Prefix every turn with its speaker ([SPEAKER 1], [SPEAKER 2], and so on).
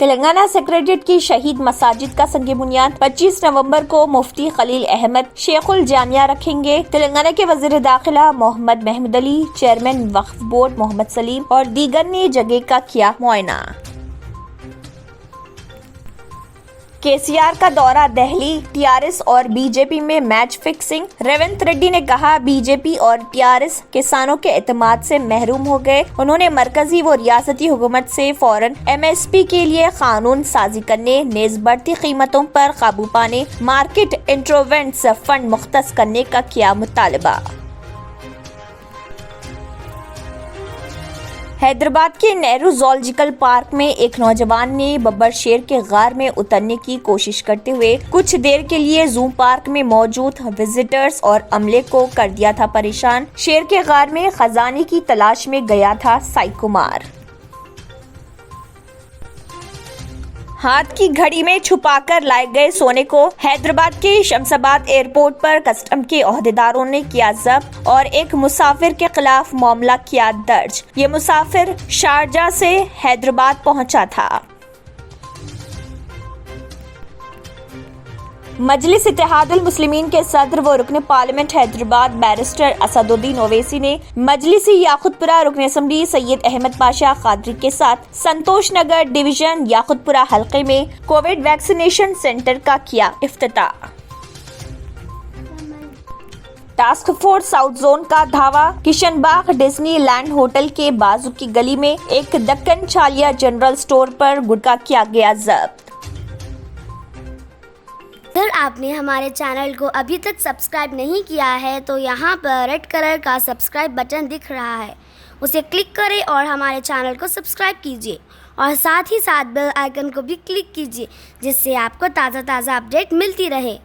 [SPEAKER 1] Telangana secretariat کی شہید مساجد کا سنگ بنیاد 25 نومبر کو مفتی خلیل احمد شیخ الجامعہ رکھیں گے۔ تلنگانہ کے وزیر داخلہ محمد محمود علی، چیئرمین وقف بورڈ محمد سلیم اور دیگر نے جگہ کا کیا معائنہ۔ KCR کا دورہ دہلی، TRS اور BJP میں میچ فکسنگ۔ ریونت ریڈی نے کہا BJP اور TRS کسانوں کے اعتماد سے محروم ہو گئے۔ انہوں نے مرکزی و ریاستی حکومت سے فوراً MSP کے لیے قانون سازی کرنے، نیز بڑھتی قیمتوں پر قابو پانے، مارکیٹ انٹروینٹس فنڈ مختص کرنے کا کیا مطالبہ۔ حیدرآباد کے نہرو زولوجیکل پارک میں ایک نوجوان نے ببر شیر کے غار میں اترنے کی کوشش کرتے ہوئے کچھ دیر کے لیے زو پارک میں موجود وزٹرز اور عملے کو کر دیا تھا پریشان۔ شیر کے غار میں خزانے کی تلاش میں گیا تھا سائی کمار۔ ہاتھ کی گھڑی میں چھپا کر لائے گئے سونے کو حیدرآباد کے شمس آباد ایئرپورٹ پر کسٹم کے عہدیداروں نے کیا ضبط اور ایک مسافر کے خلاف معاملہ کیا درج۔ یہ مسافر شارجہ سے حیدرآباد پہنچا تھا۔ مجلس اتحاد المسلمین کے صدر و رکن پارلیمنٹ حیدرآباد بیرسٹر اسد الدین اویسی نے مجلسی یاقوت پورہ رکن اسمبلی سید احمد پاشا قادری کے ساتھ سنتوش نگر ڈویژن یاقوت پورہ حلقے میں کووڈ ویکسینیشن سینٹر کا کیا افتتاح۔ ٹاسک فورس ساؤتھ زون کا دھاوا، کشن باغ ڈزنی لینڈ ہوٹل کے بازو کی گلی میں ایک دکن چالیا جنرل سٹور پر گٹکا کیا گیا ضبط۔
[SPEAKER 2] اگر آپ نے ہمارے چینل کو ابھی تک سبسکرائب نہیں کیا ہے تو یہاں پر ریڈ کلر کا سبسکرائب بٹن دکھ رہا ہے، اسے کلک کریں اور ہمارے چینل کو سبسکرائب کیجیے اور ساتھ ہی ساتھ بیل آئیکن کو بھی کلک کیجیے جس سے آپ کو تازہ اپڈیٹ ملتی رہے۔